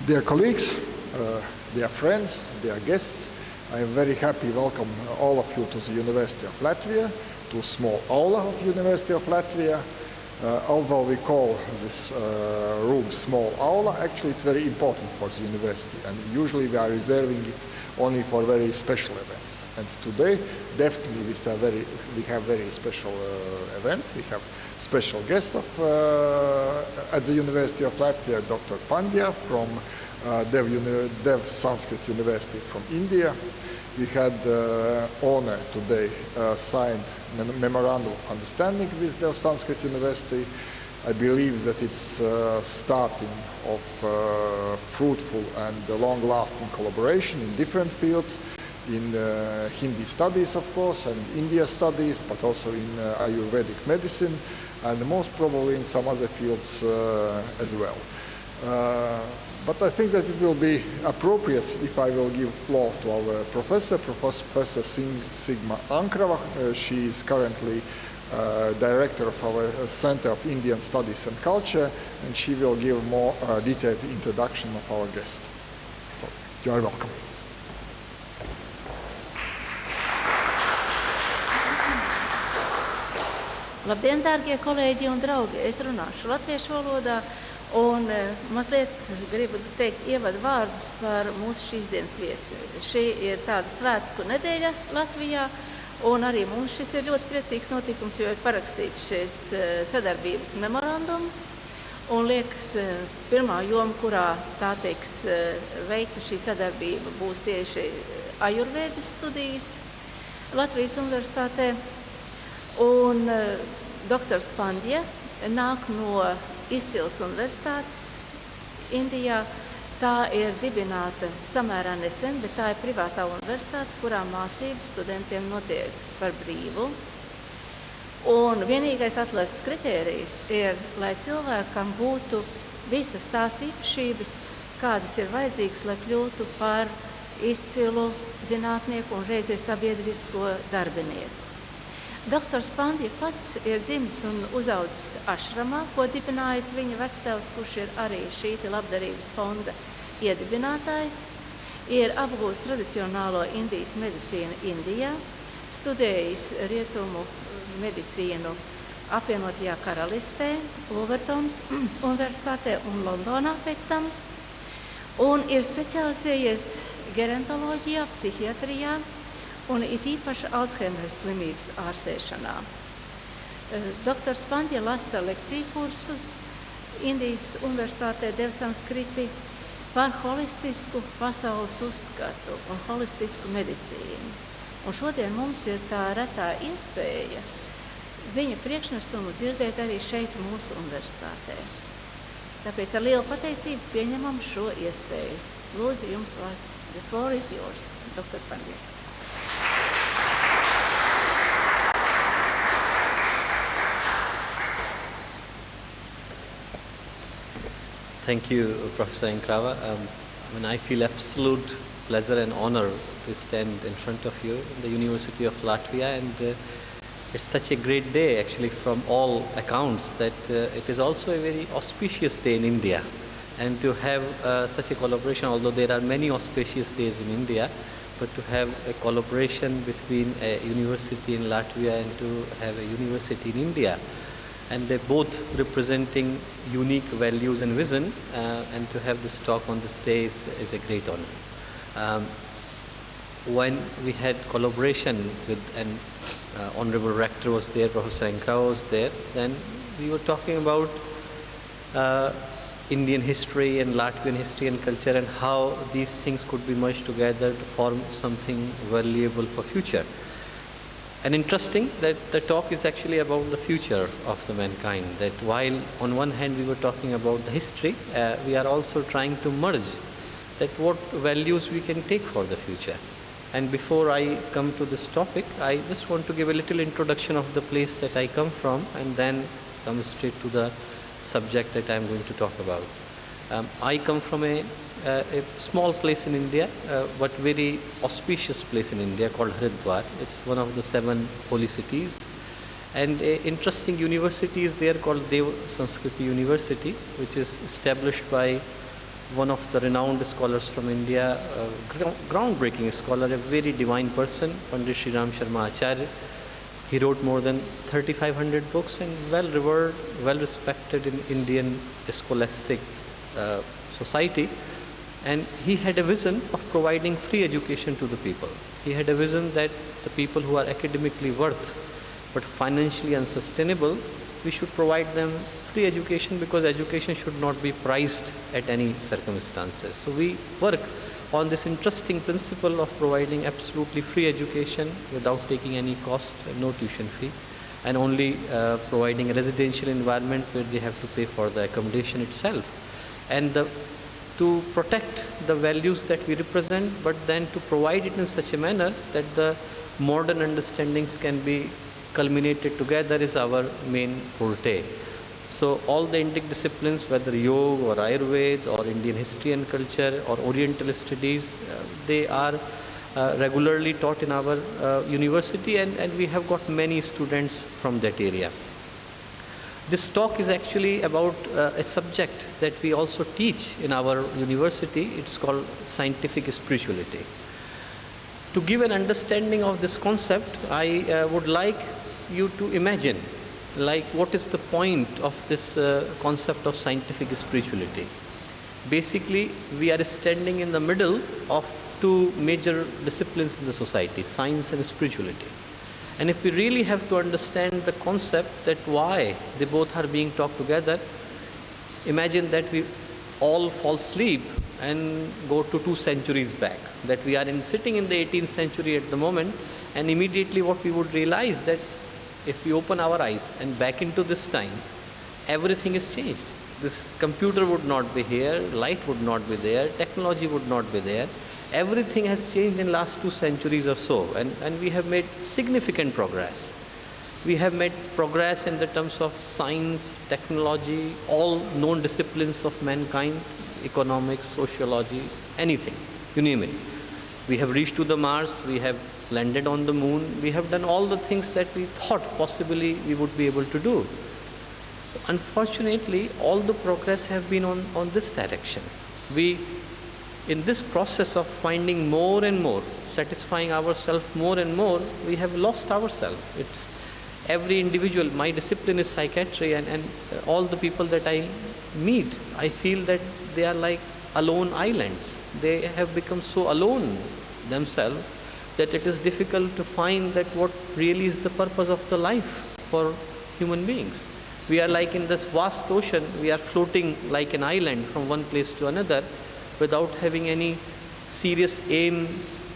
Dear colleagues, dear friends, dear guests, I am very happy to welcome all of you to the University of Latvia, to small aulā of University of Latvia. Although we call this room small aulā, actually it's very important for the university, and usually we are reserving it only for very special events. And today, definitely we have very special event. We have special guest at the University of Latvia, Dr. Pandya from Dev Sanskriti University from India. We had honor today signed memorandu of understanding with Dev Sanskriti University. I believe that it's starting of fruitful and long-lasting collaboration in different fields, in Hindi studies, of course, and India studies, but also in Ayurvedic medicine, and most probably in some other fields as well. But I think that it will be appropriate if I will give floor to our professor, Professor Sigma Ankrava. She is currently director of our Center of Indian Studies and Culture, and she will give more detailed introduction of our guest. You are welcome. Labdien, dārgie kolēģi un draugi! Es runāšu latviešu valodā un mazliet gribu teikt ievadu vārdus par mūsu šīs dienas viesi. Šī ir tāda svētku nedēļa Latvijā, un arī mums šis ir ļoti priecīgs notikums, jo ir parakstīts šis sadarbības memorandums. Un liekas, pirmā joma, kurā tā tiks veikta šī sadarbība, būs tieši Ajurvēdas studijas Latvijas Universitātē. Un doktors Pandja nāk no izcils universitātes Indijā. Tā ir dibināta samērā nesen, bet tā ir privātā universitāte, kurā mācības studentiem notiek par brīvu. Un vienīgais atlases kritērijs ir, lai cilvēkam būtu visas tās īpašības, kādas ir vajadzīgas, lai kļūtu par izcilu zinātnieku un reizē sabiedrisko darbinieku. Doktors Pandja pats ir dzimis un uzaudzis ašramā, ko dibinājis viņa vectēvs, kurš ir arī šī labdarības fonda iedibinātājs. Ir apgūts tradicionālo Indijas medicīnu Indijā, studējis rietumu medicīnu apvienotajā karalistē, Wolverhamptonas universitātē un Londonā pēc tam. Un ir specializējies gerontoloģijā, psihiatrijā, un it īpaši Alzheimera slimības ārstēšanā. Doktors Pandja lasa lekciju kursus Indijas universitātē Dev Sanskriti par holistisku pasaules uzskatu un holistisku medicīnu. Un šodien mums ir tā retā iespēja viņa priekšnesumu dzirdēt arī šeit mūsu universitātē. Tāpēc ar lielu pateicību pieņemam šo iespēju. Lūdzu, jums vārds. The floor is yours, Dr. Pandya. Thank you, Professor Ankrava. I feel absolute pleasure and honor to stand in front of you in the University of Latvia, and it's such a great day actually from all accounts that it is also a very auspicious day in India. And to have such a collaboration, although there are many auspicious days in India, but to have a collaboration between a university in Latvia and to have a university in India, and they're both representing unique values and vision, and to have this talk on this day is a great honor. When we had collaboration with an honorable rector was there, Professor Ankrava was there, then we were talking about Indian history and Latvian history and culture, and how these things could be merged together to form something valuable for future. And interesting that the talk is actually about the future of the mankind, that while on one hand we were talking about the history, we are also trying to merge that what values we can take for the future. And before I come to this topic, I just want to give a little introduction of the place that I come from, and then come straight to the subject that I am going to talk about. I come from a small place in India, but very auspicious place in India called Haridwar. It's one of the 7 holy cities. And an interesting university is there called Dev Sanskriti University, which is established by one of the renowned scholars from India, groundbreaking scholar, a very divine person, Pandit Sri Ram Sharma Acharya. He wrote more than 3,500 books and well revered, well respected in Indian scholastic society. And he had a vision of providing free education to the people. He had a vision that the people who are academically worth but financially unsustainable, we should provide them free education, because education should not be priced at any circumstances. So we work on this interesting principle of providing absolutely free education without taking any cost and no tuition fee, and only providing a residential environment where they have to pay for the accommodation itself. And to protect the values that we represent, but then to provide it in such a manner that the modern understandings can be culminated together is our main forte. So all the Indic disciplines, whether yoga or Ayurveda or Indian history and culture or Oriental studies, they are regularly taught in our university, and we have got many students from that area. This talk is actually about a subject that we also teach in our university. It's called scientific spirituality. To give an understanding of this concept, I would like you to imagine, like, what is the point of this concept of scientific spirituality. Basically, we are standing in the middle of two major disciplines in the society, science and spirituality. And if we really have to understand the concept that why they both are being talked together, imagine that we all fall asleep and go to 2 centuries back, that we are sitting in the 18th century at the moment, and immediately what we would realize that if we open our eyes and back into this time, everything is changed. This computer would not be here, light would not be there, technology would not be there. Everything has changed in last 2 centuries or so, and we have made significant progress. We have made progress in the terms of science, technology, all known disciplines of mankind, economics, sociology, anything, you name it. We have reached to the Mars, we have landed on the moon, we have done all the things that we thought possibly we would be able to do. Unfortunately, all the progress have been on this direction. In this process of finding more and more, satisfying ourselves more and more, we have lost ourselves. It's every individual. My discipline is psychiatry, and all the people that I meet, I feel that they are like alone islands. They have become so alone themselves that it is difficult to find that what really is the purpose of the life for human beings. We are like in this vast ocean, we are floating like an island from one place to another, without having any serious aim,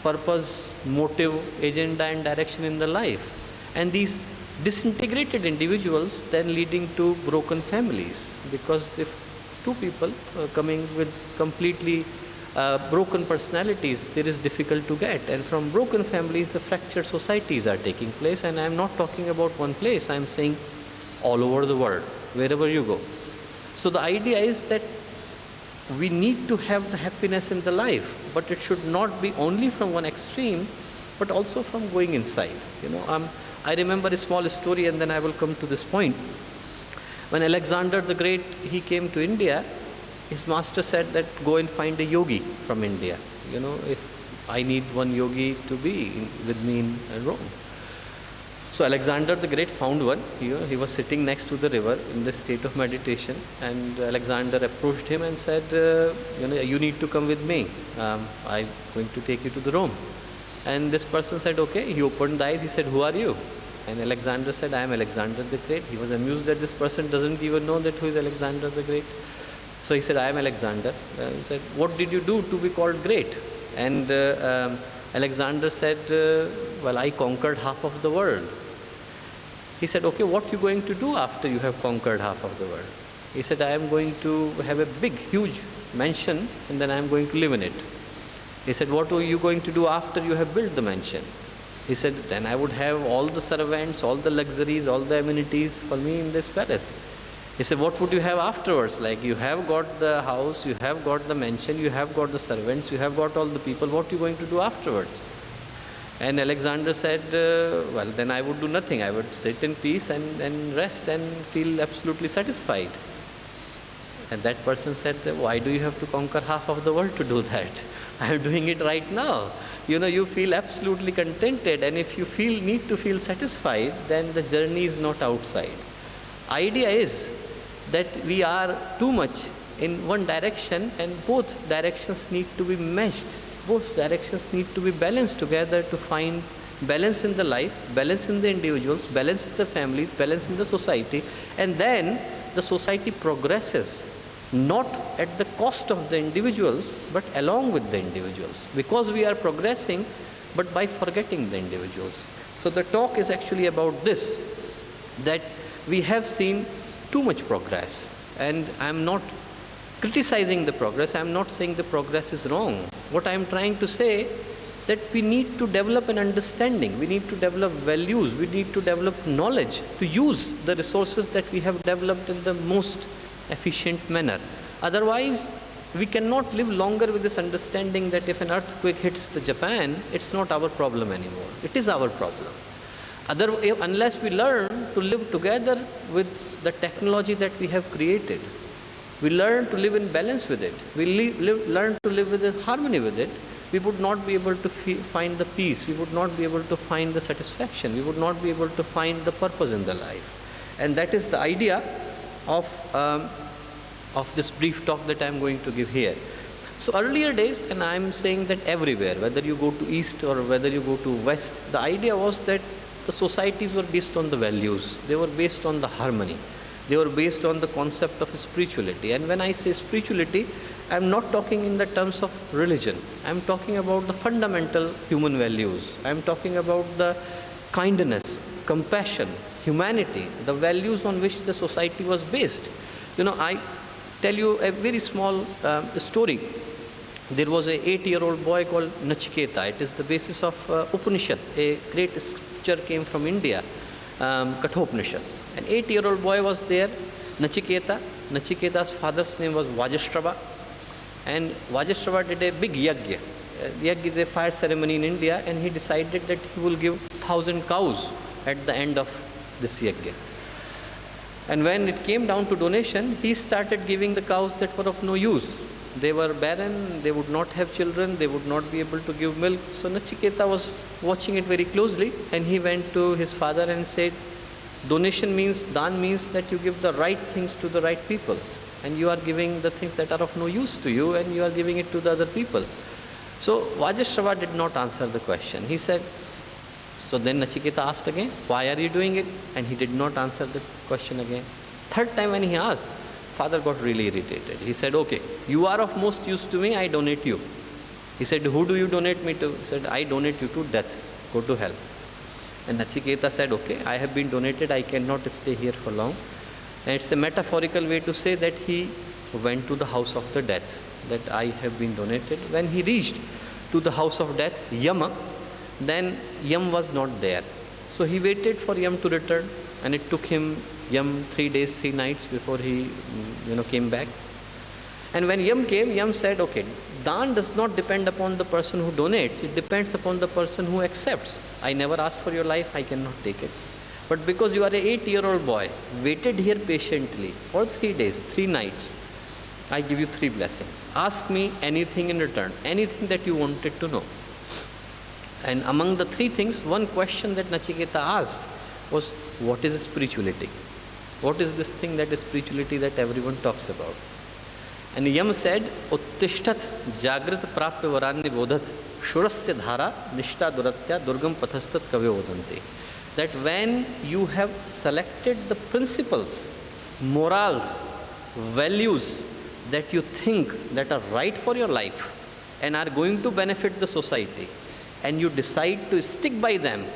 purpose, motive, agenda and direction in the life. And these disintegrated individuals then leading to broken families, because if 2 people coming with completely broken personalities, there is difficult to get. And from broken families, the fractured societies are taking place. And I am not talking about one place, I am saying all over the world, wherever you go. So the idea is that we need to have the happiness in the life, but it should not be only from one extreme, but also from going inside. I remember a small story, and then I will come to this point. When Alexander the Great, he came to India, his master said that go and find a yogi from India. If I need one yogi to be with me in Rome. So Alexander the Great found one. He was sitting next to the river in the state of meditation, and Alexander approached him and said, you need to come with me. I'm going to take you to the Rome. And this person said, okay. He opened the eyes. He said, who are you? And Alexander said, I am Alexander the Great. He was amused that this person doesn't even know that who is Alexander the Great. So he said, I am Alexander. He said, what did you do to be called great? And Alexander said, well, I conquered half of the world. He said, okay, what are you going to do after you have conquered half of the world? He said, I am going to have a big, huge mansion, and then I am going to live in it. He said, what are you going to do after you have built the mansion? He said, then I would have all the servants, all the luxuries, all the amenities for me in this palace. He said, what would you have afterwards? Like, you have got the house, you have got the mansion, you have got the servants, you have got all the people. What are you going to do afterwards? And Alexander said, well, then I would do nothing. I would sit in peace and rest and feel absolutely satisfied. And that person said, why do you have to conquer half of the world to do that? I am doing it right now. You feel absolutely contented, and if you need to feel satisfied, then the journey is not outside. Idea is that we are too much in one direction, and both directions need to be meshed. Both directions need to be balanced together to find balance in the life, balance in the individuals, balance in the families, balance in the society, and then the society progresses, not at the cost of the individuals, but along with the individuals, because we are progressing, but by forgetting the individuals. So the talk is actually about this, that we have seen too much progress, and I am not criticizing the progress, I am not saying the progress is wrong. What I am trying to say, that we need to develop an understanding, we need to develop values, we need to develop knowledge to use the resources that we have developed in the most efficient manner. Otherwise, we cannot live longer with this understanding that if an earthquake hits the Japan, it's not our problem anymore. It is our problem. Unless we learn to live together with the technology that we have created, we learn to live in balance with it, we learn to live with harmony with it, we would not be able to find the peace, we would not be able to find the satisfaction, we would not be able to find the purpose in the life. And that is the idea of this brief talk that I am going to give here. So earlier days, and I am saying that everywhere, whether you go to east or whether you go to west, the idea was that the societies were based on the values, they were based on the harmony, they were based on the concept of spirituality. And when I say spirituality, I am not talking in the terms of religion. I am talking about the fundamental human values. I am talking about the kindness, compassion, humanity, the values on which the society was based. I tell you a very small story. There was an 8-year-old boy called Nachiketa. It is the basis of Upanishad. A great scripture came from India, Kathopanishad. An 8-year-old boy was there, Nachiketa. Nachiketa's father's name was Vajashrava. And Vajashrava did a big yajna. Yajna is a fire ceremony in India, and he decided that he will give 1,000 cows at the end of this yajna. And when it came down to donation, he started giving the cows that were of no use. They were barren, they would not have children, they would not be able to give milk. So Nachiketa was watching it very closely, and he went to his father and said, donation means, dan means that you give the right things to the right people. And you are giving the things that are of no use to you, and you are giving it to the other people. So Vajashrava did not answer the question. He said, so then Nachiketa asked again, why are you doing it? And he did not answer the question again. Third time when he asked, father got really irritated. He said, okay, you are of most use to me, I donate you. He said, who do you donate me to? He said, I donate you to death, go to hell. And Nachiketa said, okay, I have been donated, I cannot stay here for long. And it's a metaphorical way to say that he went to the house of the death, that I have been donated. When he reached to the house of death, Yama, then Yam was not there. So he waited for Yam to return, and it took him, Yam, 3 days, 3 nights before he came back. And when Yam came, Yam said, okay, Dan does not depend upon the person who donates, it depends upon the person who accepts. I never asked for your life, I cannot take it. But because you are an 8-year-old boy, waited here patiently for 3 days, 3 nights, I give you 3 blessings. Ask me anything in return, anything that you wanted to know. And among the 3 things, one question that Nachiketa asked was, what is spirituality? What is this thing that is spirituality that everyone talks about? And Yam said, Uttishtat Jagrat Prapya Varanya Bodhat Shurasya Dhara Nishta Duratya Durgam Pathastat Kavyo Vodanti. That when you have selected the principles, morals, values that you think that are right for your life and are going to benefit the society, and you decide to stick by them,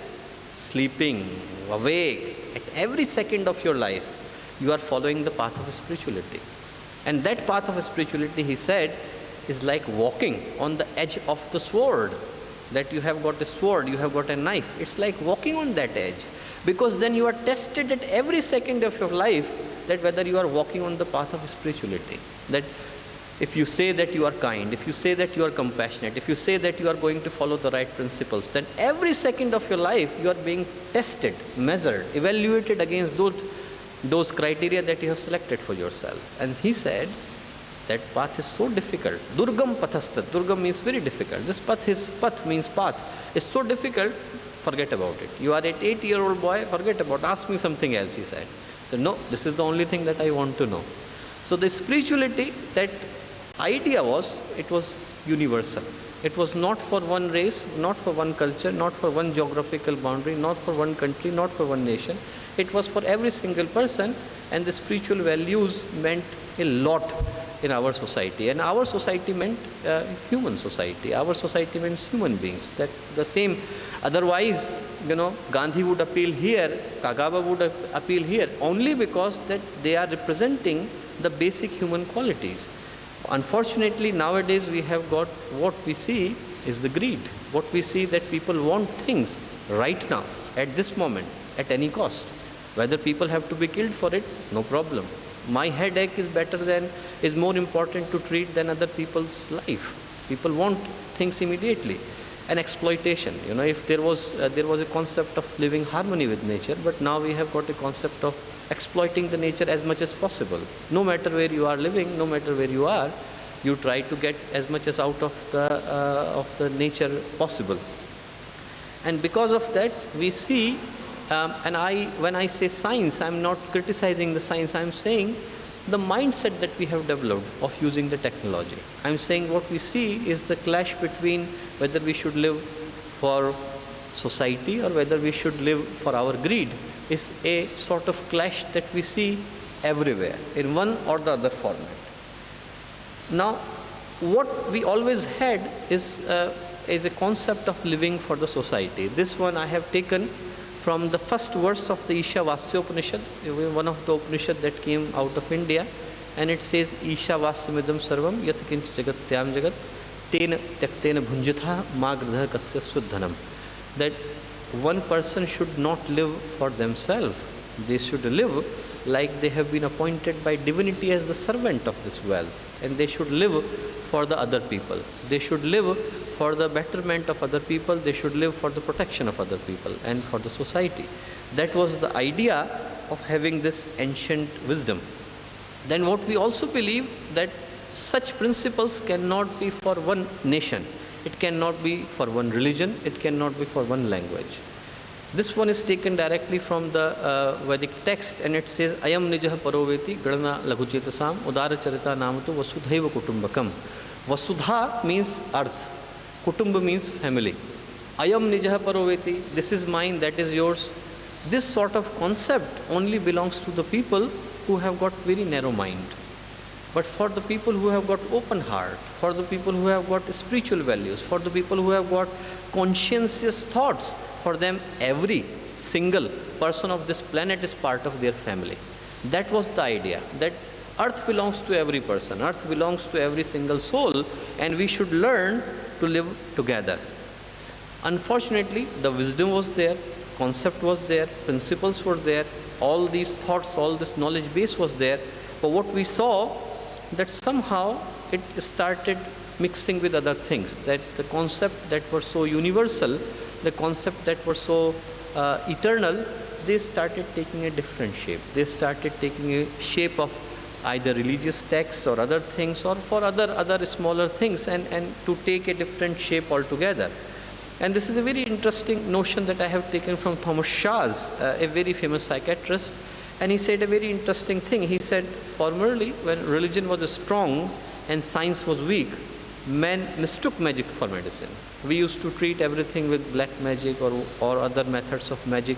sleeping, awake, at every second of your life, you are following the path of spirituality. And that path of spirituality, he said, is like walking on the edge of the sword. That you have got a sword, you have got a knife. It's like walking on that edge. Because then you are tested at every second of your life that whether you are walking on the path of spirituality. That if you say that you are kind, if you say that you are compassionate, if you say that you are going to follow the right principles, then every second of your life you are being tested, measured, evaluated against those criteria that you have selected for yourself. And he said, that path is so difficult. Durgam pathastat. Durgam means very difficult. This path means path. It's so difficult, forget about it. You are an 8-year-old boy, forget about it. Ask me something else, he said. So no, this is the only thing that I want to know. So the spirituality, that idea was, it was universal. It was not for one race, not for one culture, not for one geographical boundary, not for one country, not for one nation. It was for every single person, and the spiritual values meant a lot in our society. And our society meant human society. Our society means human beings. That the same. Otherwise, Gandhi would appeal here, Kagawa would appeal here, only because that they are representing the basic human qualities. Unfortunately, nowadays we have got, what we see is the greed. What we see that people want things right now, at this moment, at any cost. Whether people have to be killed for it, no problem. My headache is more important to treat than other people's life. People want things immediately. And exploitation. If there was a concept of living harmony with nature, but now we have got a concept of exploiting the nature as much as possible. No matter where you are living, no matter where you are, you try to get as much as out of the nature possible. And because of that, we see, when I say science, I'm not criticizing the science, I'm saying the mindset that we have developed of using the technology. I'm saying what we see is the clash between whether we should live for society or whether we should live for our greed is a sort of clash that we see everywhere in one or the other format. Now, what we always had is a concept of living for the society. This one I have taken from the first verse of the Ishavasya Upanishad, one of the Upanishad that came out of India, and it says, Ishavasyamidam sarvam yat kinch jagatyam jagat tena tyaktena bhunjatha magradha kasya suddhanam. That one person should not live for themselves. They should live like they have been appointed by divinity as the servant of this wealth. And they should live for the other people. They should live for the betterment of other people. They should live for the protection of other people and for the society. That was the idea of having this ancient wisdom. Then what we also believe, that such principles cannot be for one nation. It cannot be for one religion. It cannot be for one language. This one is taken directly from the Vedic text, and it says, Ayam nijah paroveti gadana laghuchetasam udara charita namatu vasudhaiva kutumbakam. Vasudha means earth. Kutumba means family. Ayam nijah paroveti, this is mine, that is yours. This sort of concept only belongs to the people who have got very narrow mind. But for the people who have got open heart, for the people who have got spiritual values, for the people who have got conscientious thoughts, for them every single person of this planet is part of their family. That was the idea, that earth belongs to every person, earth belongs to every single soul, and we should learn to live together. Unfortunately, the wisdom was there, concept was there, principles were there, all these thoughts, all this knowledge base was there, but what we saw, that somehow it started mixing with other things, that the concept that were so universal, the concept that were so eternal, they started taking a different shape. They started taking a shape of either religious texts or other things, or for other smaller things, and to take a different shape altogether. And this is a very interesting notion that I have taken from Thomas Shaw's, a very famous psychiatrist. And he said a very interesting thing. He said, formerly, when religion was strong and science was weak, men mistook magic for medicine. We used to treat everything with black magic or other methods of magic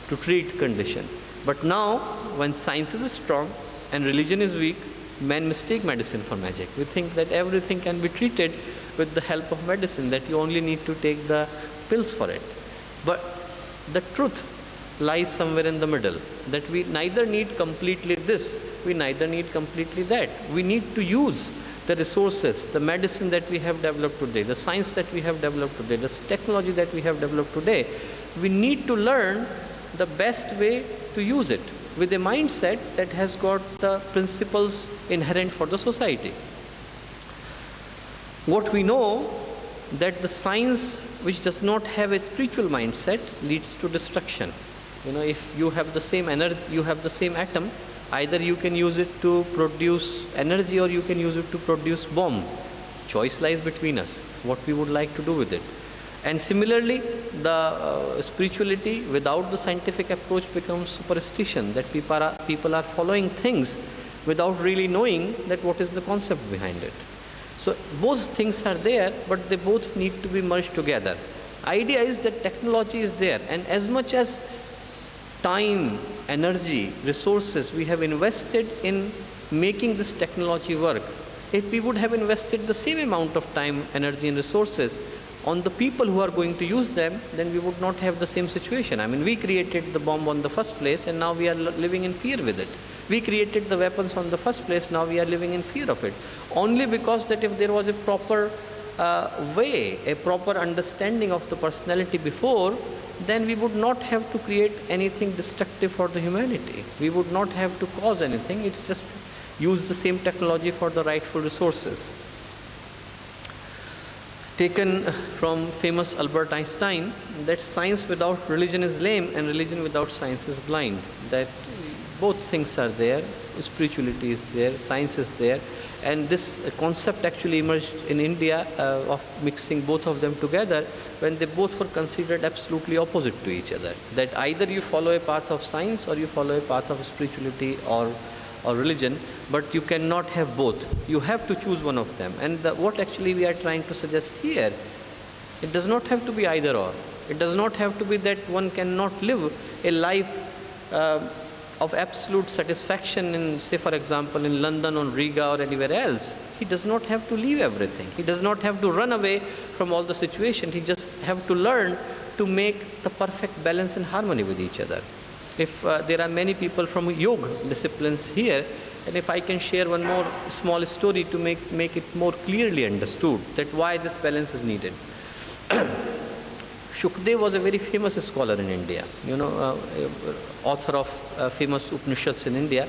to treat condition. But now, when science is strong and religion is weak, men mistake medicine for magic. We think that everything can be treated with the help of medicine, that you only need to take the pills for it. But the truth lies somewhere in the middle, that we neither need completely this, we neither need completely that. We need to use the resources, the medicine that we have developed today, the science that we have developed today, the technology that we have developed today. We need to learn the best way to use it with a mindset that has got the principles inherent for the society. What we know, that the science which does not have a spiritual mindset leads to destruction. If you have the same energy, you have the same atom, either you can use it to produce energy or you can use it to produce bomb. Choice lies between us, what we would like to do with it. And similarly, the spirituality without the scientific approach becomes superstition, that people are following things without really knowing that what is the concept behind it. So both things are there, but they both need to be merged together. Idea is that technology is there, and as much as time, energy, resources we have invested in making this technology work, if we would have invested the same amount of time, energy and resources on the people who are going to use them, then we would not have the same situation. I mean, we created the bomb on the first place and now we are living in fear with it. We created the weapons on the first place, now we are living in fear of it. Only because that if there was a proper way, a proper understanding of the personality before, then we would not have to create anything destructive for the humanity. We would not have to cause anything. It's just use the same technology for the rightful resources. Taken from famous Albert Einstein, that science without religion is lame and religion without science is blind. That both things are there, spirituality is there, science is there, and this concept actually emerged in India of mixing both of them together when they both were considered absolutely opposite to each other. That either you follow a path of science or you follow a path of spirituality or religion, but you cannot have both. You have to choose one of them. And what actually we are trying to suggest here, it does not have to be either or. It does not have to be that one cannot live a life of absolute satisfaction in, say for example, in London or Riga or anywhere else. He does not have to leave everything. He does not have to run away from all the situation. He just have to learn to make the perfect balance and harmony with each other. If there are many people from yoga disciplines here, and if I can share one more small story to make it more clearly understood that why this balance is needed. Shukdev was a very famous scholar in India, author of famous Upanishads in India,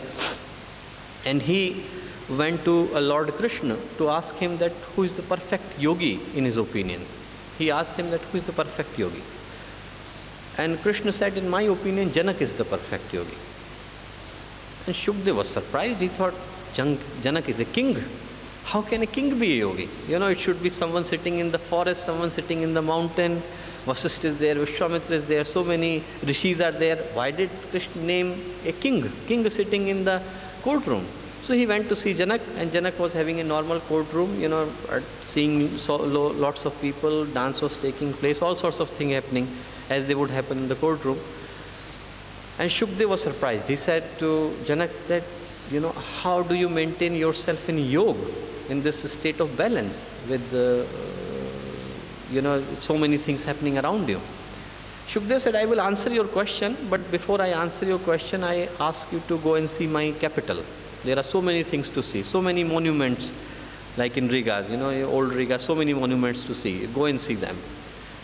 and he went to Lord Krishna to ask him that who is the perfect yogi in his opinion. He asked him that who is the perfect yogi. And Krishna said, in my opinion, Janak is the perfect yogi. And Shukdev was surprised. He thought, Janak is a king. How can a king be a yogi? It should be someone sitting in the forest, someone sitting in the mountain. Vasishtha is there, Vishwamitra is there, so many rishis are there. Why did Krishna name a king? King sitting in the courtroom. So he went to see Janak, and Janak was having a normal courtroom, seeing lots of people, dance was taking place, all sorts of things happening as they would happen in the courtroom. And Shukdev was surprised. He said to Janak that, how do you maintain yourself in yoga, in this state of balance with, so many things happening around you? Shukdev said, I will answer your question, but before I answer your question, I ask you to go and see my capital. There are so many things to see, so many monuments, like in Riga, old Riga, so many monuments to see. Go and see them.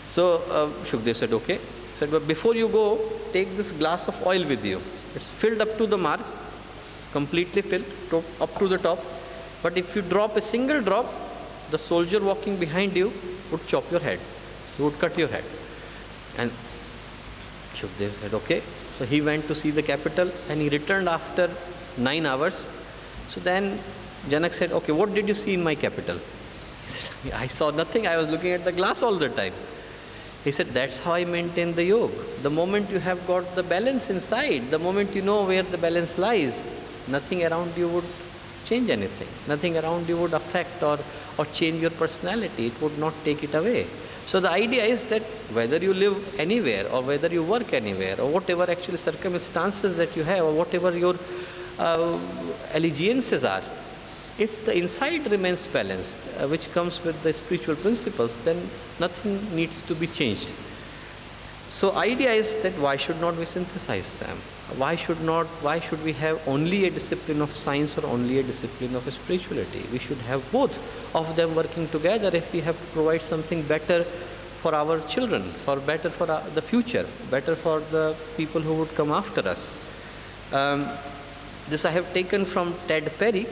So Shukdev said, okay. He said, but before you go, take this glass of oil with you. It's filled up to the mark, completely filled, up to the top. But if you drop a single drop, the soldier walking behind you would chop your head. He would cut your head. And Shukdev said, okay. So he went to see the capital and he returned after 9 hours. So then Janak said, okay, what did you see in my capital? He said, I saw nothing. I was looking at the glass all the time. He said, that's how I maintain the yoga. The moment you have got the balance inside, the moment you know where the balance lies, nothing around you would change anything. Nothing around you would affect or change your personality. It would not take it away. So the idea is that whether you live anywhere or whether you work anywhere or whatever actually circumstances that you have or whatever your allegiances are, if the inside remains balanced, which comes with the spiritual principles, then nothing needs to be changed. So idea is that why should not we synthesize them? Why should we have only a discipline of science or only a discipline of spirituality? We should have both of them working together if we have to provide something better for our children, or better for the future, better for the people who would come after us. This I have taken from Ted Perry.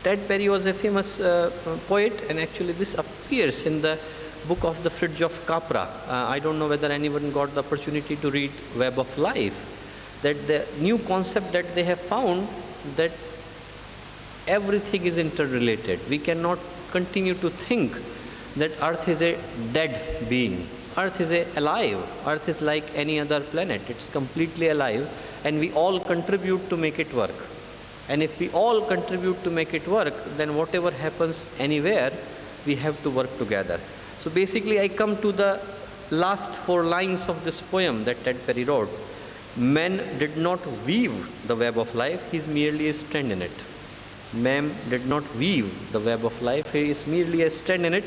Ted Perry was a famous poet, and actually this appears in the book of the Fridge of Capra. I don't know whether anyone got the opportunity to read Web of Life. That the new concept that they have found, that everything is interrelated. We cannot continue to think that Earth is a dead being. Earth is alive. Earth is like any other planet. It's completely alive, and we all contribute to make it work. And if we all contribute to make it work, then whatever happens anywhere, we have to work together. So basically, I come to the last 4 lines of this poem that Ted Perry wrote. Man did not weave the web of life, he is merely a strand in it. Man did not weave the web of life, he is merely a strand in it.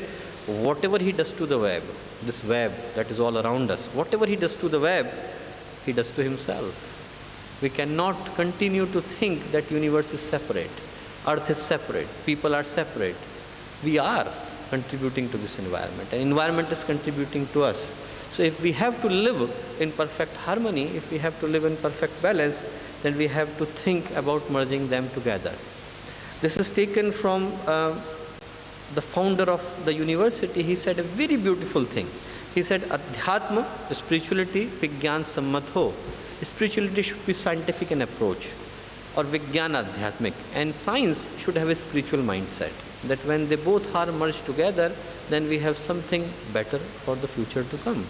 Whatever he does to the web, this web that is all around us, whatever he does to the web, he does to himself. We cannot continue to think that universe is separate, Earth is separate, people are separate. We are contributing to this environment, and environment is contributing to us. So if we have to live in perfect harmony, if we have to live in perfect balance, then we have to think about merging them together. This is taken from the founder of the university. He said a very beautiful thing. He said, Adhyatma, spirituality, Vigyan Sammat ho. Spirituality should be scientific in approach, or Vigyan Adhyatmik. And science should have a spiritual mindset, that when they both are merged together, then we have something better for the future to come.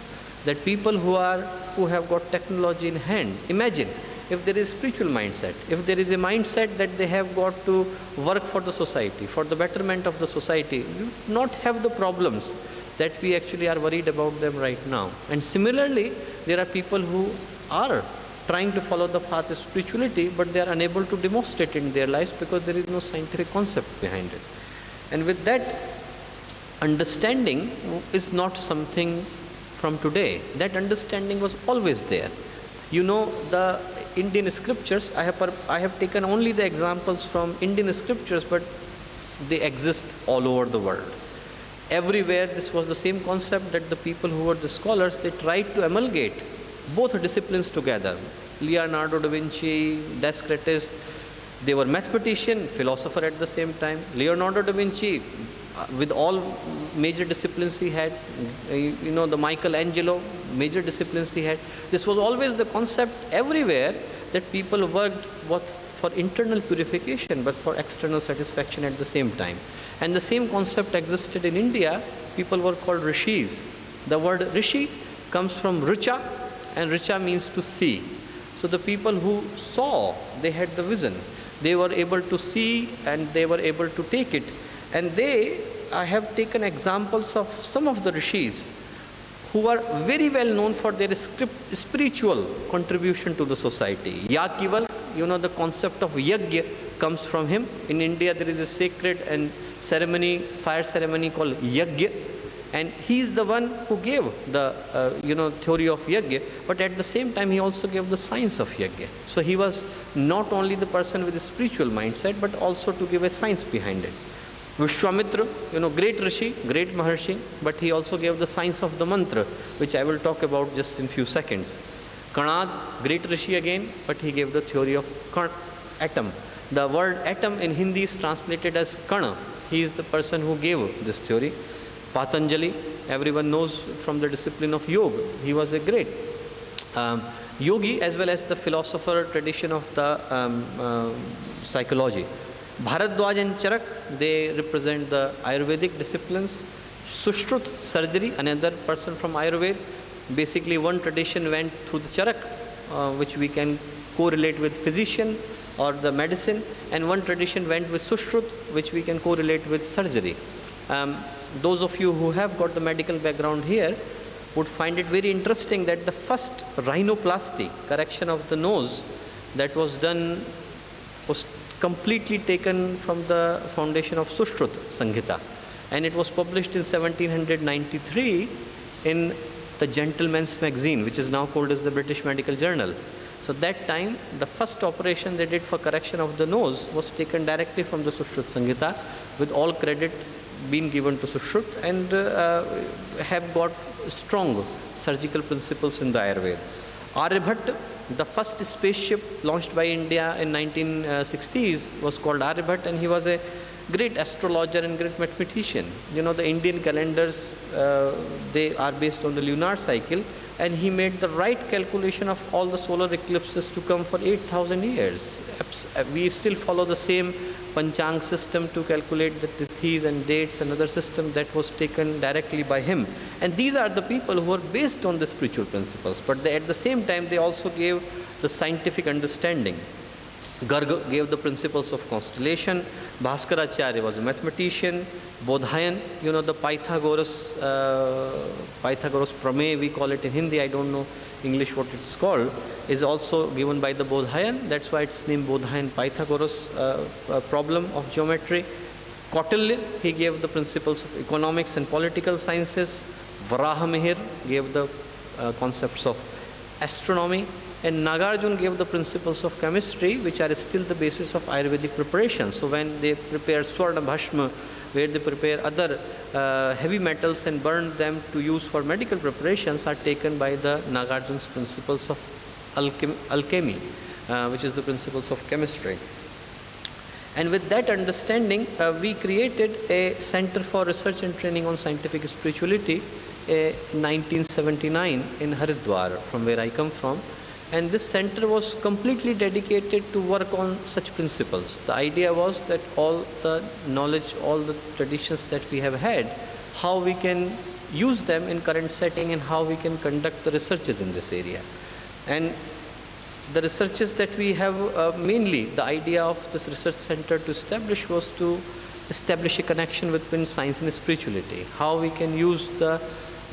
That people who have got technology in hand, imagine if there is spiritual mindset, if there is a mindset that they have got to work for the society, for the betterment of the society, we would not have the problems that we actually are worried about them right now. And similarly, there are people who are trying to follow the path of spirituality, but they are unable to demonstrate it in their lives because there is no scientific concept behind it. And with that, understanding is not something from today. That understanding was always there. You know, the Indian scriptures, I have taken only the examples from Indian scriptures, but they exist all over the world. Everywhere this was the same concept, that the people who were the scholars, they tried to amalgate both disciplines together. Leonardo da Vinci, Descartes, they were mathematician, philosopher at the same time. Leonardo da Vinci, with all major disciplines he had, you know, the Michelangelo, major disciplines he had. This was always the concept everywhere, that people worked both for internal purification but for external satisfaction at the same time. And the same concept existed in India. People were called rishis. The word rishi comes from richa, and richa means to see. So the people who saw, they had the vision. They were able to see and they were able to take it. And I have taken examples of some of the rishis who are very well known for their spiritual contribution to the society. Yakival, you know, the concept of yajna comes from him. In India, there is a sacred and ceremony, fire ceremony called yajna. And he is the one who gave the theory of yajna, but at the same time he also gave the science of yajna. So he was not only the person with a spiritual mindset, but also to give a science behind it. Vishwamitra, great Rishi, great Maharshi, but he also gave the science of the mantra, which I will talk about just in few seconds. Kanad, great Rishi again, but he gave the theory of atom. The word atom in Hindi is translated as Kana. He is the person who gave this theory. Patanjali, everyone knows from the discipline of yoga. He was a great yogi as well as the philosopher tradition of the psychology. Bharadwaj and Charak, they represent the Ayurvedic disciplines. Sushrut, surgery, another person from Ayurveda. Basically, one tradition went through the Charak, which we can correlate with physician or the medicine, and one tradition went with Sushrut, which we can correlate with surgery. Those of you who have got the medical background here would find it very interesting that the first rhinoplasty, correction of the nose, that was done was completely taken from the foundation of Sushrut Samhita, and it was published in 1793 in the Gentleman's Magazine, which is now called as the British Medical Journal. So that time, the first operation they did for correction of the nose was taken directly from the Sushrut Samhita, with all credit being given to Sushrut, and have got strong surgical principles in the Ayurveda. Aryabhatta, the first spaceship launched by India in 1960s was called Aryabhatta, and he was a great astrologer and great mathematician. You know, the Indian calendars, they are based on the lunar cycle, and he made the right calculation of all the solar eclipses to come for 8,000 years. We still follow the same Panchang system to calculate the tithis and dates, another system that was taken directly by him. And these are the people who are based on the spiritual principles, but at the same time they also gave the scientific understanding. Garg gave the principles of constellation, Bhaskaracharya was a mathematician, Bodhayan, you know, the Pythagoras Pramay, we call it in Hindi, I don't know English what it's called, is also given by the Bodhayan. That's why it's named Bodhayan Pythagoras problem of geometry. Kautilya, he gave the principles of economics and political sciences. Varahamihir gave the concepts of astronomy. And Nagarjuna gave the principles of chemistry, which are still the basis of Ayurvedic preparation. So when they prepare Swarna Bhashma, where they prepare other heavy metals and burn them to use for medical preparations, are taken by the Nagarjuna's principles of alchemy, which is the principles of chemistry. And with that understanding, we created a Center for Research and Training on Scientific Spirituality in 1979 in Haridwar, from where I come from. And this center was completely dedicated to work on such principles. The idea was that all the knowledge, all the traditions that we have had, how we can use them in current setting and how we can conduct the researches in this area. And the researches that we have, mainly the idea of this research center to establish was to establish a connection between science and spirituality, how we can use the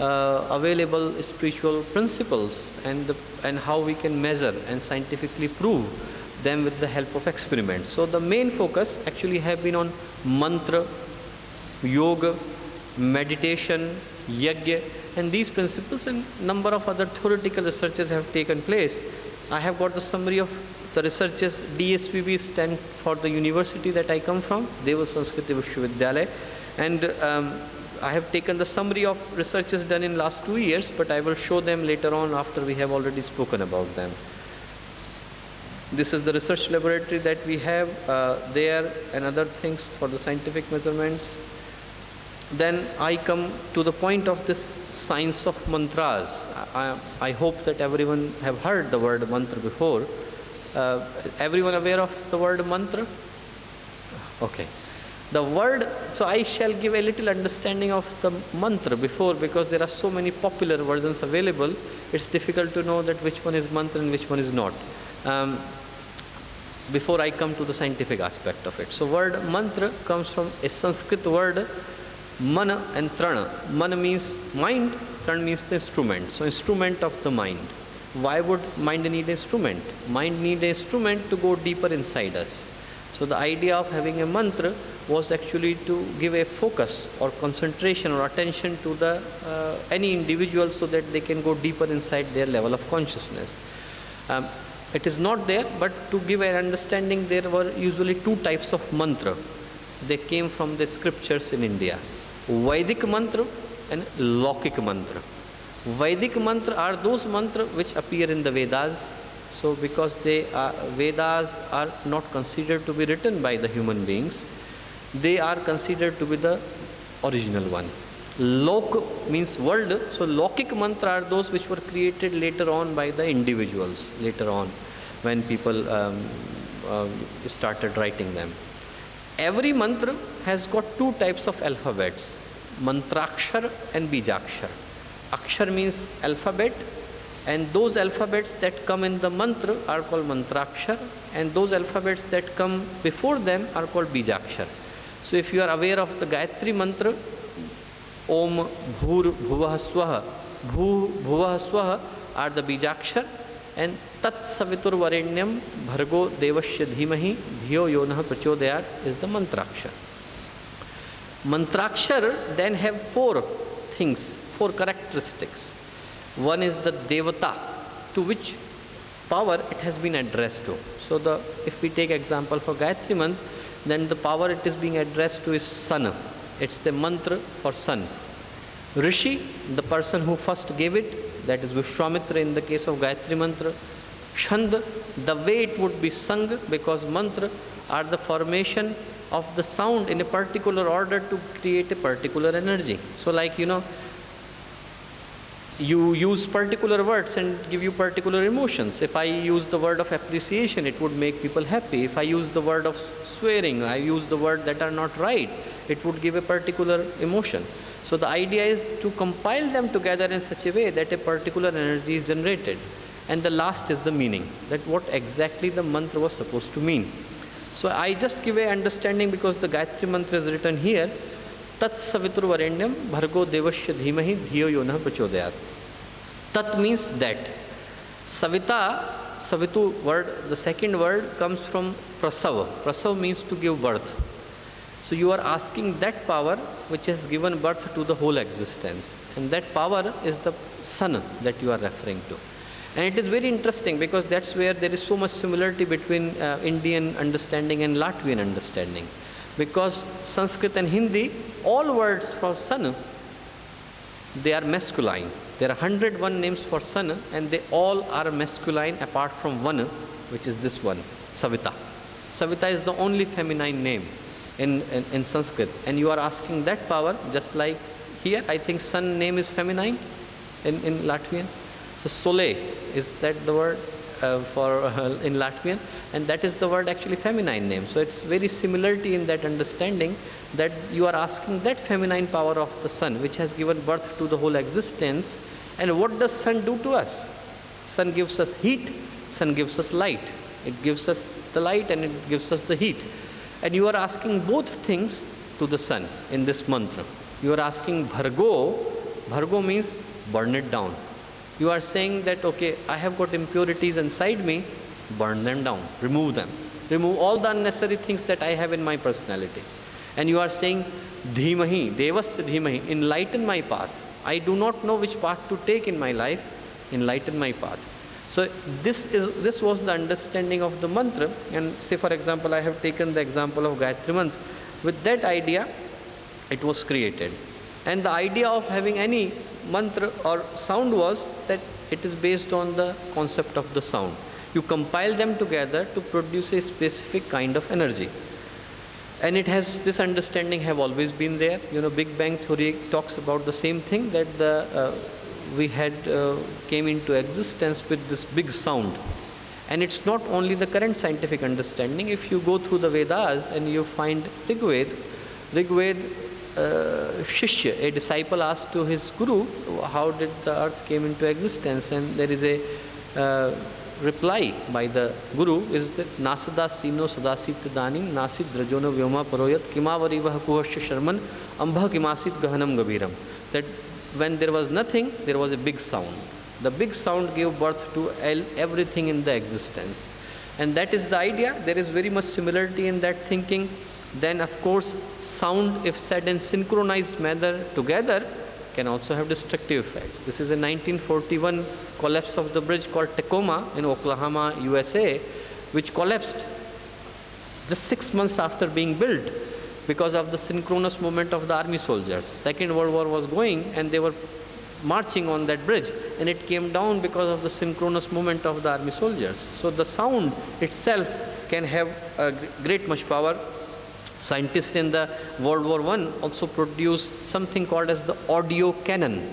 available spiritual principles and how we can measure and scientifically prove them with the help of experiments. So the main focus actually have been on mantra, yoga, meditation, yajna, and these principles, and number of other theoretical researches have taken place. I have got the summary of the researches. DSVB stand for the university that I come from, Dev Sanskriti Universitātes, and I have taken the summary of researches done in last 2 years, but I will show them later on after we have already spoken about them. This is the research laboratory that we have there, and other things for the scientific measurements. Then I come to the point of this science of mantras. I hope that everyone have heard the word mantra before. Everyone aware of the word mantra? Okay. The word, so I shall give a little understanding of the mantra before, because there are so many popular versions available, it's difficult to know that which one is mantra and which one is not. Before I come to the scientific aspect of it. So word mantra comes from a Sanskrit word mana and trana. Mana means mind, trana means the instrument. So instrument of the mind. Why would mind need an instrument? Mind need an instrument to go deeper inside us. So the idea of having a mantra was actually to give a focus or concentration or attention to the any individual, so that they can go deeper inside their level of consciousness. It is not there, but to give an understanding, there were usually two types of mantra. They came from the scriptures in India. Vedic mantra and Laukic mantra. Vedic mantra are those mantra which appear in the Vedas. So because Vedas are not considered to be written by the human beings, they are considered to be the original one. Lok means world, so Laukic mantra are those which were created later on by the individuals, later on when people started writing them. Every mantra has got two types of alphabets, mantrakshar and bijakshar. Akshar means alphabet, and those alphabets that come in the mantra are called mantrakshar, and those alphabets that come before them are called bijakshar. So if you are aware of the Gayatri mantra, Om Bhur Bhuvah Swaha, Bhu Bhuvah Swaha are the bijakshar, and Tat Savitur Varenyam Bhargo Devasya Dhimahi Dhiyo Yonah Prachodayat is the mantrakshar. Mantrakshar then have four things, four characteristics. One is the Devata, to which power it has been addressed to. So if we take example for Gayatri mantra, then the power it is being addressed to is sun. It's the mantra for sun. Rishi, the person who first gave it, that is Vishwamitra in the case of Gayatri mantra. Chand, the way it would be sung, because mantra are the formation of the sound in a particular order to create a particular energy. So like, you use particular words and give you particular emotions. If I use the word of appreciation, it would make people happy. If I use the word of swearing, I use the word that are not right, it would give a particular emotion. So the idea is to compile them together in such a way that a particular energy is generated. And the last is the meaning, that what exactly the mantra was supposed to mean. So I just give a understanding because the Gayatri mantra is written here. Tat savitur varenyam bhargo devasya dhimahi dhiyo yonah prachodayat. Tat means that. Savita, savitu word, the second word comes from prasav. Prasav means to give birth. So you are asking that power which has given birth to the whole existence. And that power is the sun that you are referring to. And it is very interesting because that's where there is so much similarity between Indian understanding and Latvian understanding. Because Sanskrit and Hindi, all words for sun, they are masculine. There are 101 names for sun and they all are masculine apart from one, which is this one, Savita. Savita is the only feminine name in Sanskrit. And you are asking that power, just like here, I think sun name is feminine in Latvian. So Soleil, is that the word in Latvian? And that is the word actually feminine name. So it's very similarity in that understanding that you are asking that feminine power of the sun, which has given birth to the whole existence. And what does sun do to us? Sun gives us heat, sun gives us light. It gives us the light and it gives us the heat. And you are asking both things to the sun in this mantra. You are asking Bhargo. Bhargo means burn it down. You are saying that, okay, I have got impurities inside me, burn them down, remove them. Remove all the unnecessary things that I have in my personality. And you are saying, Dhimahi, Devasya Dhimahi, enlighten my path. I do not know which path to take in my life, enlighten my path. So this was the understanding of the mantra. And say, for example, I have taken the example of Gayatri mantra. With that idea, it was created. And the idea of having any mantra or sound was that it is based on the concept of the sound. You compile them together to produce a specific kind of energy. And it has, this understanding have always been there. Big Bang theory talks about the same thing, that we had came into existence with this big sound. And it's not only the current scientific understanding. If you go through the Vedas and you find Rigved, Shishya, a disciple, asked to his guru, how did the earth came into existence? And there is a reply by the guru, is that Nasada Sino Sadasit Danim Nasid Drajono Vyoma Paroyat Kimavari Vahakuhasya Sharman Ambha Kimasit Gahanam Gabiram. That when there was nothing, there was a big sound. The big sound gave birth to everything in the existence. And that is the idea. There is very much similarity in that thinking. Then, of course, sound, if said in synchronized manner together, can also have destructive effects. This is a 1941 collapse of the bridge called Tacoma in Oklahoma, USA, which collapsed just 6 months after being built because of the synchronous movement of the army soldiers. Second World War was going and they were marching on that bridge, and it came down because of the synchronous movement of the army soldiers. So the sound itself can have a great much power. Scientists in the World War I also produced something called as the audio cannon.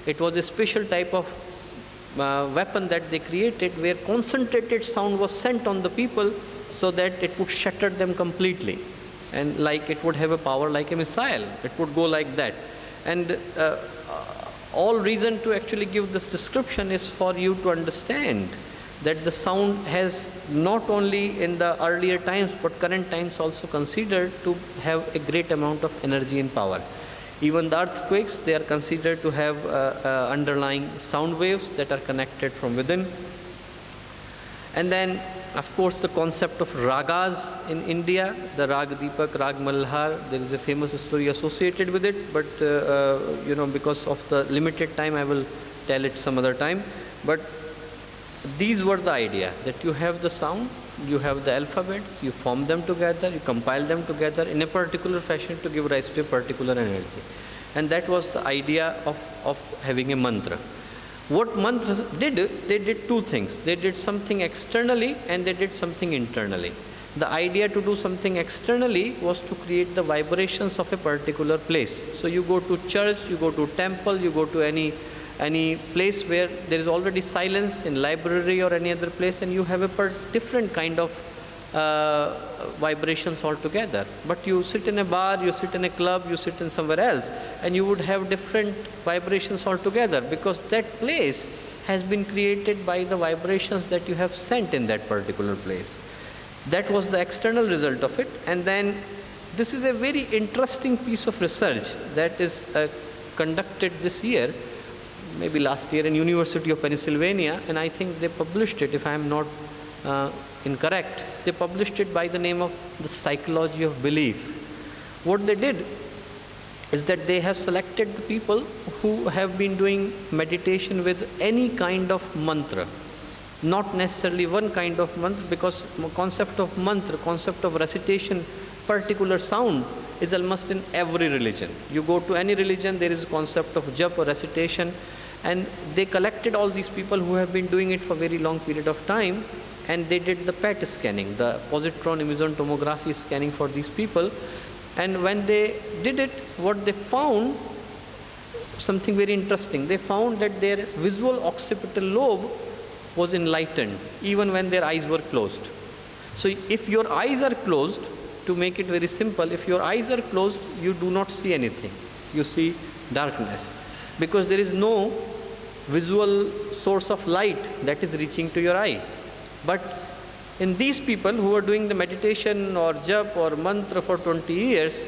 It was a special type of weapon that they created where concentrated sound was sent on the people so that it would shatter them completely. And like it would have a power like a missile. It would go like that. And all reason to actually give this description is for you to understand that the sound has not only in the earlier times but current times also considered to have a great amount of energy and power. Even the earthquakes, they are considered to have underlying sound waves that are connected from within. And then, of course, the concept of ragas in India, the Rag Deepak, Rag Malhar, there is a famous story associated with it, but because of the limited time, I will tell it some other time. But these were the idea, that you have the sound, you have the alphabets, you form them together, you compile them together in a particular fashion to give rise to a particular energy. And that was the idea of having a mantra. What mantras did, they did two things. They did something externally and they did something internally. The idea to do something externally was to create the vibrations of a particular place. So you go to church, you go to temple, you go to any place where there is already silence, in library or any other place, and you have a different kind of vibrations altogether. But you sit in a bar, you sit in a club, you sit in somewhere else, and you would have different vibrations altogether, because that place has been created by the vibrations that you have sent in that particular place. That was the external result of it. And then this is a very interesting piece of research that is conducted this year, maybe last year, in University of Pennsylvania, and I think they published it, if I am not incorrect, they published it by the name of the psychology of belief. What they did is that they have selected the people who have been doing meditation with any kind of mantra, not necessarily one kind of mantra, because concept of mantra, concept of recitation, particular sound is almost in every religion. You go to any religion, there is a concept of japa or recitation, and they collected all these people who have been doing it for a very long period of time, and they did the PET scanning, the positron emission tomography scanning for these people. And when they did it, what they found, something very interesting. They found that their visual occipital lobe was enlightened even when their eyes were closed. So if your eyes are closed, to make it very simple, if your eyes are closed, you do not see anything. You see darkness, because there is no visual source of light that is reaching to your eye. But in these people who are doing the meditation or jap or mantra for 20 years,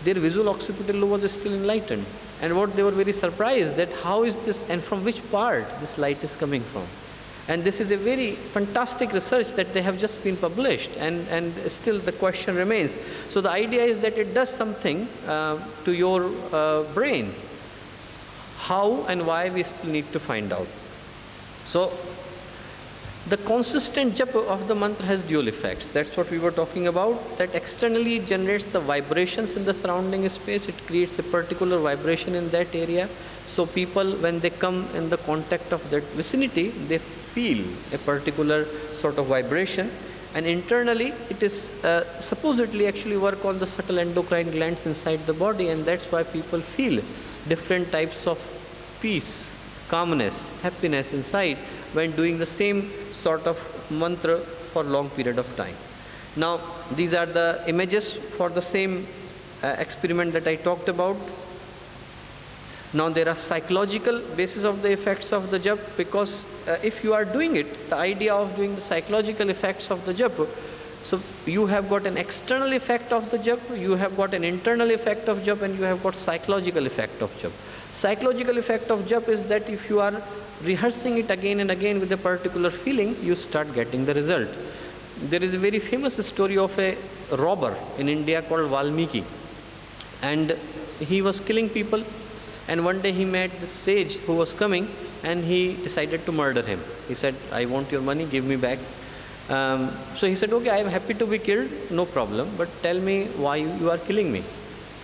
their visual occipital lobe was still enlightened. And what they were very surprised, that how is this, and from which part this light is coming from. And this is a very fantastic research that they have just been published, and still the question remains. So the idea is that it does something to your brain. How and why, we still need to find out. So the consistent japa of the mantra has dual effects. That's what we were talking about, that externally it generates the vibrations in the surrounding space. It creates a particular vibration in that area. So people, when they come in the contact of that vicinity, they feel a particular sort of vibration. And internally, it is supposedly actually work on the subtle endocrine glands inside the body, and that's why people feel different types of peace, calmness, happiness inside when doing the same sort of mantra for a long period of time. Now, these are the images for the same experiment that I talked about. Now, there are psychological basis of the effects of the jap, because if you are doing it, the idea of doing the psychological effects of the jap, so you have got an external effect of the jap, you have got an internal effect of jap, and you have got psychological effect of jap. Psychological effect of jap is that if you are rehearsing it again and again with a particular feeling, you start getting the result. There is a very famous story of a robber in India called Valmiki, and he was killing people, and one day he met this sage who was coming, and he decided to murder him. He said, I want your money, give me back. So he said, okay, I am happy to be killed, no problem, but tell me why you are killing me.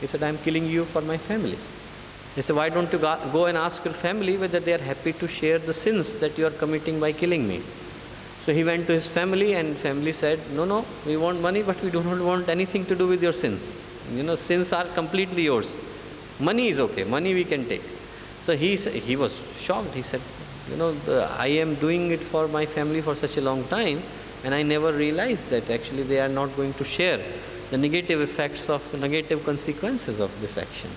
He said, I am killing you for my family. He said, why don't you go and ask your family whether they are happy to share the sins that you are committing by killing me. So he went to his family, and family said, no, we want money, but we do not want anything to do with your sins. Sins are completely yours. Money is okay, money we can take. So he was shocked. He said, I am doing it for my family for such a long time, and I never realized that actually they are not going to share the negative effects of negative consequences of this action.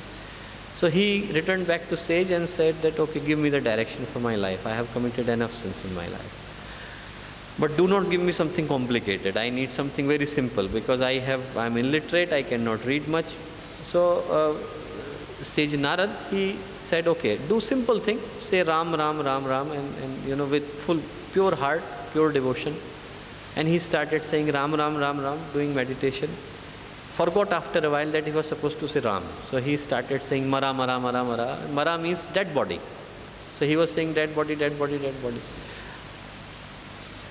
So he returned back to sage and said that, okay, give me the direction for my life. I have committed enough sins in my life. But do not give me something complicated. I need something very simple, because I am illiterate, I cannot read much. So sage Narad, he said, okay, do simple thing, say Ram, Ram, Ram, Ram, and with full pure heart, pure devotion. And he started saying Ram, Ram, Ram, Ram, doing meditation. Forgot after a while that he was supposed to say Ram. So he started saying Mara, Mara, Mara, Mara. Mara means dead body. So he was saying dead body, dead body, dead body.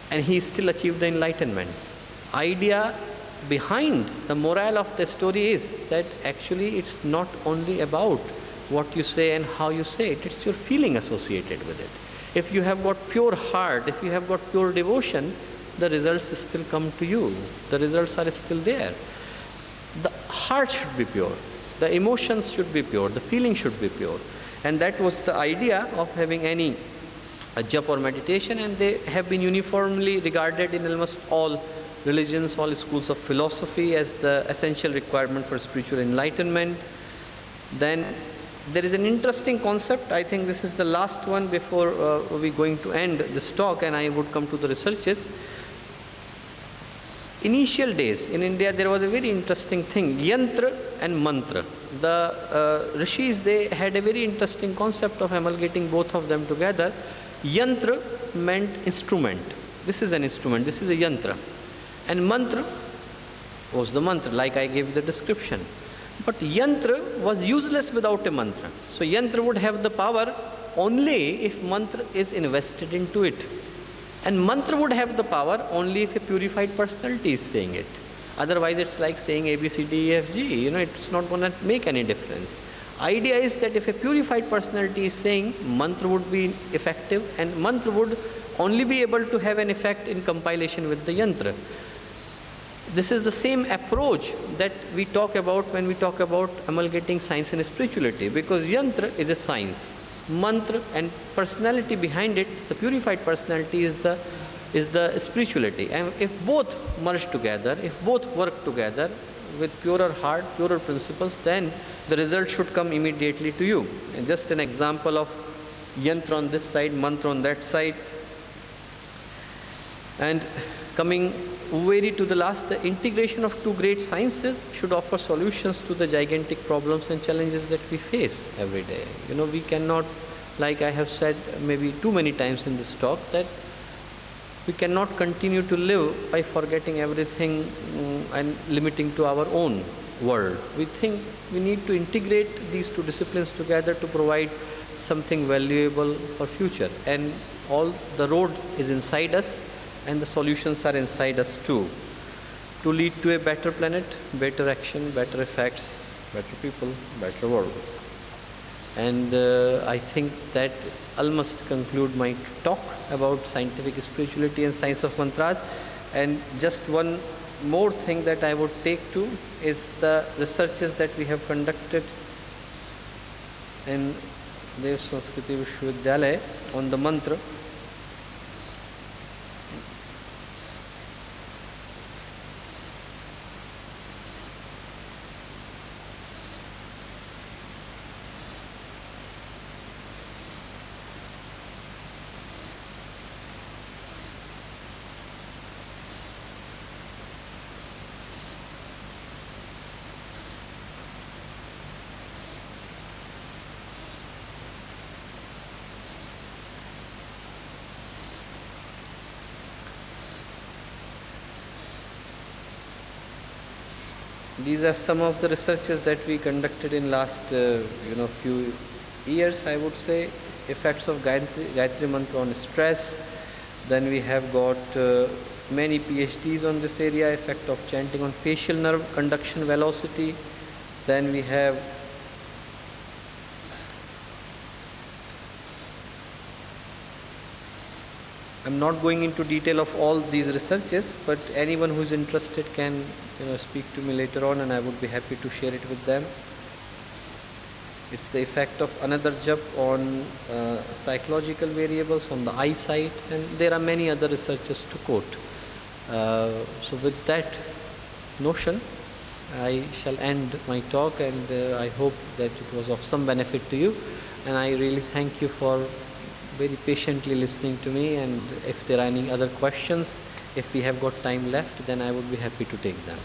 And he still achieved the enlightenment. Idea behind the morale of the story is that actually it's not only about what you say and how you say it, it's your feeling associated with it. If you have got pure heart, if you have got pure devotion, the results still come to you. The results are still there. The heart should be pure. The emotions should be pure. The feeling should be pure. And that was the idea of having any jap or meditation, and they have been uniformly regarded in almost all religions, all schools of philosophy as the essential requirement for spiritual enlightenment. Then there is an interesting concept. I think this is the last one before we're going to end this talk, and I would come to the researches. Initial days in India, there was a very interesting thing, yantra and mantra. The rishis, they had a very interesting concept of amalgamating both of them together. Yantra meant instrument. This is an instrument, this is a yantra. And mantra was the mantra, like I gave the description. But yantra was useless without a mantra. So yantra would have the power only if mantra is invested into it. And mantra would have the power only if a purified personality is saying it. Otherwise, it's like saying A, B, C, D, E, F, G. It's not going to make any difference. Idea is that if a purified personality is saying, mantra would be effective, and mantra would only be able to have an effect in compilation with the yantra. This is the same approach that we talk about when we talk about amalgamating science and spirituality, because yantra is a science. Mantra and personality behind it, the purified personality is the spirituality. And if both merge together, if both work together with purer heart, purer principles, then the result should come immediately to you. And just an example of yantra on this side, mantra on that side. And coming very to the last, the integration of two great sciences should offer solutions to the gigantic problems and challenges that we face every day. We cannot, like I have said maybe too many times in this talk, that we cannot continue to live by forgetting everything and limiting to our own world. We think we need to integrate these two disciplines together to provide something valuable for future. And all the road is inside us, and the solutions are inside us too, to lead to a better planet, better action, better effects, better people, better world. And I think that I'll must conclude my talk about scientific spirituality and science of mantras. And just one more thing that I would take to is the researches that we have conducted in Dev Sanskriti Universitātes on the mantra. These are some of the researches that we conducted in last few years, I would say. Effects of Gayatri Mantra on stress. Then we have got many PhDs on this area, effect of chanting on facial nerve conduction velocity. Then we have I'm not going into detail of all these researches, but anyone who is interested can speak to me later on, and I would be happy to share it with them. It's the effect of another jap on psychological variables on the eyesight, and there are many other researches to quote. So with that notion, I shall end my talk, and I hope that it was of some benefit to you, and I really thank you for very patiently listening to me. And if there are any other questions, if we have got time left, then I would be happy to take them.